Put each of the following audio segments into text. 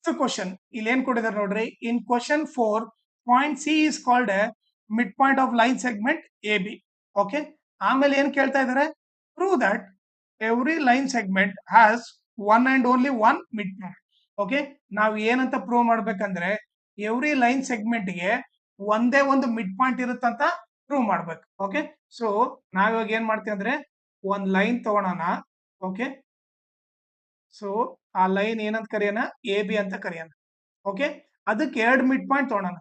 First question ಇಲ್ಲಿ ಏನ್ ಕೊಟ್ಟಿದ್ದಾರೆ ನೋಡ್ರಿ, in question 4 point C is called A mid point of line segment A B. Okay, ಆಮೇಲೆ ಏನ್ ಕೇಳ್ತಾ ಇದ್ದಾರೆ, prove that every line segment has one and only one mid point. Okay, ನಾವು ಏನಂತ ಪ್ರೂವ್ ಮಾಡ್ಬೇಕಂದ್ರೆ ಎವ್ರಿ ಲೈನ್ ಸೆಗ್ಮೆಂಟ್ ಗೆ ಒಂದೇ ಒಂದು ಮಿಡ್ ಪಾಯಿಂಟ್ ಇರುತ್ತಂತ ಪ್ರೂವ್ ಮಾಡ್ಬೇಕು. ಓಕೆ, ಸೊ ನಾವಿವಾಗ ಏನ್ ಮಾಡ್ತೀವಿ ಅಂದ್ರೆ ಒಂದ್ ಲೈನ್ ತಗೊಳೋಣ. ಓಕೆ, ಸೊ ಆ ಲೈನ್ ಏನಂತ ಕರೆಯೋಣ, ಎ ಬಿ ಅಂತ ಕರೆಯೋಣ. ಓಕೆ, ಅದಕ್ಕೆ ಎರಡು ಮಿಡ್ ಪಾಯಿಂಟ್ ತಗೊಳೋಣ,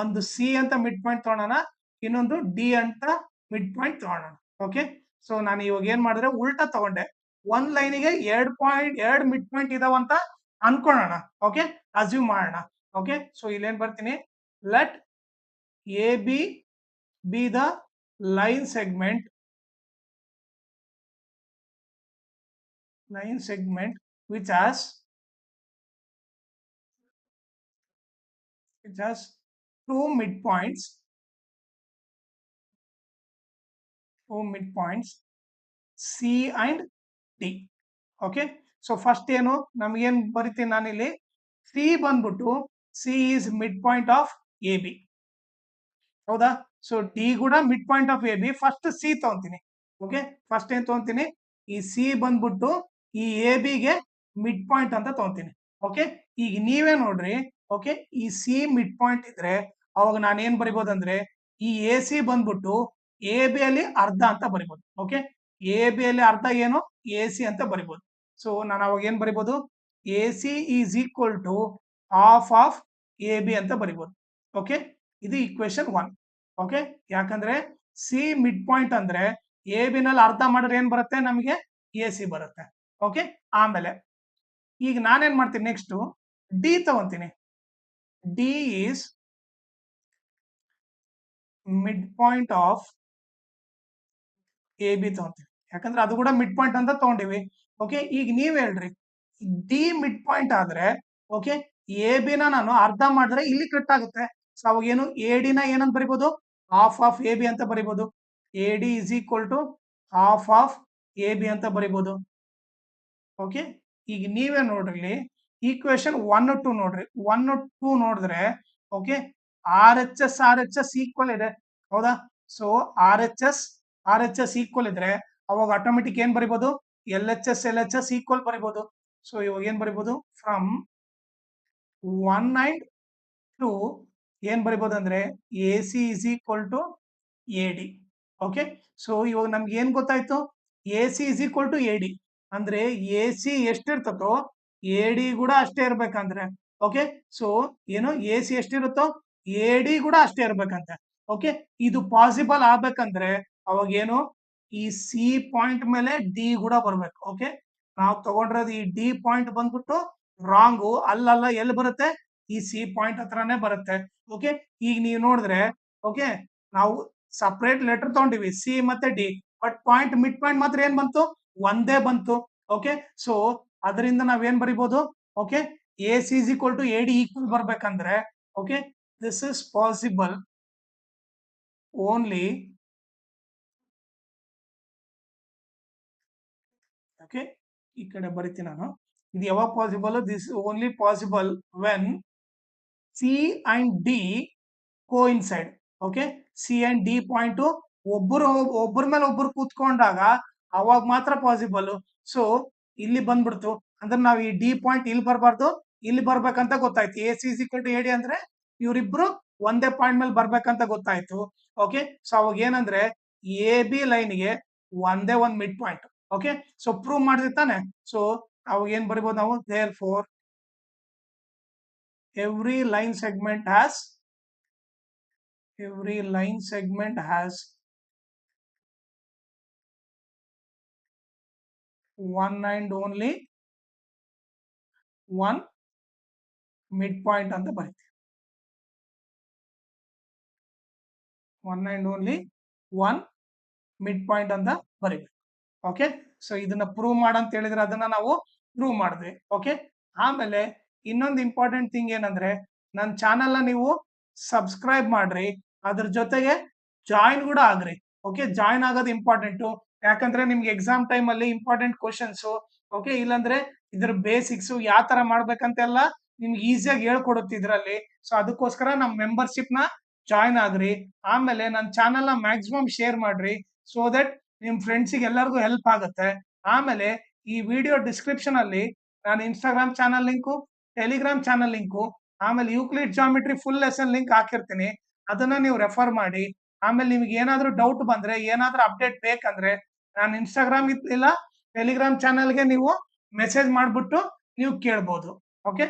ಒಂದು ಸಿ ಅಂತ ಮಿಡ್ ಪಾಯಿಂಟ್ ತಗೊಳೋಣ, ಇನ್ನೊಂದು ಡಿ ಅಂತ ಮಿಡ್ ಪಾಯಿಂಟ್ ತಗೊಳೋಣ. ಓಕೆ, ಸೊ ನಾನು ಇವಾಗ ಏನ್ ಮಾಡಿದ್ರೆ ಉಲ್ಟಾ ತಗೊಂಡೆ, ಒಂದ್ ಲೈನಿಗೆ ಎರಡು ಮಿಡ್ ಪಾಯಿಂಟ್ ಇದಾವಂತ ಅನ್ಕೊಳ್ಳೋಣ. ಓಕೆ, ಅಸ್ಯೂಮ್ ಮಾಡೋಣ. ಓಕೆ, ಸೊ ಇಲ್ಲೇನ್ ಬರ್ತೀನಿ, let A B B the line segment which has two midpoints C and D. Okay, so first ಏನು ನಮ್ಗೇನ್ ಬರಿತೀನಿ ನಾನಿಲ್ಲಿ, ಸಿ ಬಂದ್ಬಿಟ್ಟು C is midpoint of A B. ಹೌದಾ, so D ಕೂಡ mid point of A B. First C ತಗೊಂತೀನಿ. Okay, first ಏನ್ ತಗೊಂತೀನಿ, ಈ C ಬಂದ್ಬಿಟ್ಟು ಈ ಎ ಬಿಗೆ ಮಿಡ್ ಪಾಯಿಂಟ್ ಅಂತ ತಗೊಂತೀನಿ. ಓಕೆ, ಈಗ ನೀವೇ ನೋಡ್ರಿ. ಓಕೆ, ಈ ಸಿ ಮಿಡ್ ಪಾಯಿಂಟ್ ಇದ್ರೆ ಅವಾಗ ನಾನು ಏನ್ ಬರಿಬೋದಂದ್ರೆ ಈ ಎ ಸಿ ಬಂದ್ಬಿಟ್ಟು ಎ ಬಿ ಅಲ್ಲಿ ಅರ್ಧ ಅಂತ ಬರಿಬೋದು. ಓಕೆ, ಎ ಬಿ ಅಲ್ಲಿ ಅರ್ಧ ಏನು, ಎ ಸಿ ಅಂತ ಬರಿಬೋದು. ಸೊ ನಾನು ಅವಾಗ ಏನ್ ಬರಿಬೋದು, A C is equal to half of A B ಅಂತ ಬರಿಬೋದು. ಓಕೆ, ಇದು ಈಕ್ವೇಶನ್ 1. ಓಕೆ, ಯಾಕಂದ್ರೆ ಸಿ ಮಿಡ್ ಪಾಯಿಂಟ್ ಅಂದ್ರೆ ಎ ಬಿ ನಲ್ಲಿ ಅರ್ಧ ಮಾಡಿದ್ರೆ ಏನ್ ಬರುತ್ತೆ, ನಮಗೆ ಎ ಸಿ ಬರುತ್ತೆ. ಓಕೆ, ಆಮೇಲೆ ಈಗ ನಾನೇನ್ ಮಾಡ್ತೀನಿ, ನೆಕ್ಸ್ಟ್ ಡಿ ತಗೊಂತೀನಿ. D is midpoint of A B ತಗೊಂತೀವಿ, ಯಾಕಂದ್ರೆ ಅದು ಕೂಡ ಮಿಡ್ ಪಾಯಿಂಟ್ ಅಂತ ತಗೊಂಡಿವಿ. ಓಕೆ, ಈಗ ನೀವ್ ಹೇಳ್ರಿ, ಡಿ ಮಿಡ್ ಪಾಯಿಂಟ್ ಆದ್ರೆ ಓಕೆ, ಎ ಬಿನ ನಾನು ಅರ್ಧ ಮಾಡಿದ್ರೆ ಇಲ್ಲಿ ಕಟ್ ಆಗುತ್ತೆ. ಸೊ ಅವಾಗ ಏನು, ಎ ಡಿ ನ ಏನಂತ ಬರಿಬೋದು, ಹಾಫ್ ಆಫ್ ಎ ಬಿ ಅಂತ ಬರಿಬೋದು. A D is equal to half of A B ಅಂತ ಬರಿಬೋದು. ಓಕೆ, ಈಗ ನೀವೇ ನೋಡ್ರಿ, ಈಕ್ವೇಶನ್ 1 2 ನೋಡ್ರಿ, 1 2 ನೋಡಿದ್ರೆ okay, R H S equal ಇದೆ. ಹೌದಾ, so R H S equal ಇದ್ರೆ ಅವಾಗ ಆಟೋಮೆಟಿಕ್ ಏನ್ ಬರಿಬೋದು, ಎಲ್ ಎಚ್ ಎಸ್ ಈಕ್ವಲ್ ಬರಿಬೋದು. ಸೊ ಇವಾಗ ಏನ್ ಬರಿಬೋದು, ಫ್ರಮ್ 1 and 2 ಏನ್ ಬರಿಬೋದು ಅಂದ್ರೆ A C is equal to A D. Okay, so ಇವಾಗ ನಮ್ಗೆ ಏನ್ ಗೊತ್ತಾಯ್ತು, A C is equal to A D ಅಂದ್ರೆ ಎ ಸಿ ಎಷ್ಟಿರ್ತತೋ ಎ ಡಿ ಕೂಡ ಅಷ್ಟೇ ಇರ್ಬೇಕಂದ್ರೆ. ಓಕೆ, ಸೊ ಏನು, ಎ ಸಿ ಎಷ್ಟಿರುತ್ತೋ ಎ ಡಿ ಕೂಡ ಅಷ್ಟೇ ಇರ್ಬೇಕಂತೆ. ಓಕೆ, ಇದು ಪಾಸಿಬಲ್ ಆಗ್ಬೇಕಂದ್ರೆ ಅವಾಗ ಏನು, ಈ ಸಿ ಪಾಯಿಂಟ್ ಮೇಲೆ ಡಿ ಕೂಡ ಬರ್ಬೇಕು. ಓಕೆ, ನಾವು ತಗೊಂಡಿರೋದು ಈ ಡಿ ಪಾಯಿಂಟ್ ಬಂದ್ಬಿಟ್ಟು ರಾಂಗು, ಅಲ್ಲಲ್ಲ, ಎಲ್ಲಿ ಬರುತ್ತೆ, ಈ ಸಿ ಪಾಯಿಂಟ್ ಹತ್ರನೇ ಬರುತ್ತೆ. ಓಕೆ, ಈಗ ನೀವು ನೋಡಿದ್ರೆ ಓಕೆ, ನಾವು ಸಪರೇಟ್ ಲೆಟರ್ ತಗೊಂಡಿವಿ ಸಿ ಮತ್ತೆ D, but point midpoint ಮಾತ್ರ ಏನ್ ಬಂತು, ಒಂದೇ ಬಂತು. ಓಕೆ, ಸೊ ಅದರಿಂದ ನಾವೇನ್ ಬರಿಬಹುದು, okay, A C is equal to A D equal ಬರ್ಬೇಕಂದ್ರೆ okay, this is possible only. Okay, ಈ ಕಡೆ ಬರಿತೀನಿ ನಾನು, ಇದು ಯಾವಾಗ possible, this only possible when C and D coincide. Okay, C and D point ಒಬ್ಬರ ಮೇಲೆ ಒಬ್ಬರು ಕೂತ್ಕೊಂಡಾಗ ಅವಾಗ ಮಾತ್ರ ಪಾಸಿಬಲ್. ಸೊ ಇಲ್ಲಿ ಬಂದ್ಬಿಡ್ತು ಅಂದ್ರೆ ನಾವು ಈ ಡಿ ಪಾಯಿಂಟ್ ಇಲ್ಲಿ ಬರಬಾರ್ದು, ಇಲ್ಲಿ ಬರ್ಬೇಕಂತ ಗೊತ್ತಾಯ್ತು. A C is equal to A D ಅಂದ್ರೆ ಇವರಿಬ್ರು ಒಂದೇ ಪಾಯಿಂಟ್ ಮೇಲೆ ಬರ್ಬೇಕಂತ ಗೊತ್ತಾಯ್ತು. ಓಕೆ, ಸೊ ಅವಾಗ ಏನಂದ್ರೆ ಎ ಬಿ ಲೈನ್ಗೆ ಒಂದೇ ಒಂದ್ midpoint. Okay, so prove ಮಾಡಿರ್ತಾನೆ. ಸೊ ಅವಾಗ ಏನ್ ಬರಿಬಹುದು ನಾವು, therefore every line segment has one and only one midpoint ಅಂತ ಬರೀತೀವಿ. one and only one midpoint ಅಂತ ಬರೀಬೇಕು. ಓಕೆ, ಸೊ ಇದನ್ನ ಪ್ರೂವ್ ಮಾಡಂತ ಹೇಳಿದ್ರೆ ಅದನ್ನ ನಾವು ಪ್ರೂವ್ ಮಾಡಿದ್ವಿ. ಓಕೆ, ಆಮೇಲೆ ಇನ್ನೊಂದು ಇಂಪಾರ್ಟೆಂಟ್ ಥಿಂಗ್ ಏನಂದ್ರೆ ನನ್ನ ಚಾನೆಲ್ ನೀವು ಸಬ್ಸ್ಕ್ರೈಬ್ ಮಾಡ್ರಿ, ಅದ್ರ ಜೊತೆಗೆ ಜಾಯಿನ್ ಕೂಡ ಆಗ್ರಿ. ಓಕೆ, ಜಾಯಿನ್ ಆಗೋದು ಇಂಪಾರ್ಟೆಂಟು, ಯಾಕಂದ್ರೆ ನಿಮ್ಗೆ ಎಕ್ಸಾಮ್ ಟೈಮ್ ಅಲ್ಲಿ ಇಂಪಾರ್ಟೆಂಟ್ ಕ್ವಶನ್ಸ್, ಓಕೆ, ಇಲ್ಲಾಂದ್ರೆ ಇದ್ರ ಬೇಸಿಕ್ಸ್ ಯಾವ ತರ ಮಾಡ್ಬೇಕಂತೆಲ್ಲ ನಿಮ್ಗೆ ಈಸಿಯಾಗಿ ಹೇಳ್ಕೊಡುತ್ತೆ ಇದ್ರಲ್ಲಿ. ಸೊ ಅದಕ್ಕೋಸ್ಕರ ನಮ್ ಮೆಂಬರ್ಶಿಪ್ ನ ಜಾಯ್ನ್ ಆಗ್ರಿ. ಆಮೇಲೆ ನನ್ನ ಚಾನೆಲ್ ನ ಮ್ಯಾಕ್ಸಿಮಮ್ ಶೇರ್ ಮಾಡ್ರಿ, ಸೋ ದಟ್ ನಿಮ್ ಫ್ರೆಂಡ್ಸಿಗೆ ಎಲ್ಲರಿಗೂ ಹೆಲ್ಪ್ ಆಗುತ್ತೆ. ಆಮೇಲೆ ಈ ವಿಡಿಯೋ ಡಿಸ್ಕ್ರಿಪ್ಷನ್ ಅಲ್ಲಿ ನಾನು Instagram channel link, Telegram channel link, ಆಮೇಲೆ Euclid geometry full lesson link ಹಾಕಿರ್ತೀನಿ. ಅದನ್ನ ನೀವು ರೆಫರ್ ಮಾಡಿ. ಆಮೇಲೆ ನಿಮ್ಗೆ ಏನಾದ್ರೂ ಡೌಟ್ ಬಂದ್ರೆ, ಏನಾದ್ರೂ ಅಪ್ಡೇಟ್ ಬೇಕಂದ್ರೆ ನಾನು ಇನ್ಸ್ಟಾಗ್ರಾಮ್ ಇಲ್ಲ ಟೆಲಿಗ್ರಾಮ್ ಚಾನಲ್ಗೆ ನೀವು ಮೆಸೇಜ್ ಮಾಡ್ಬಿಟ್ಟು ನೀವು ಕೇಳ್ಬೋದು. ಓಕೆ.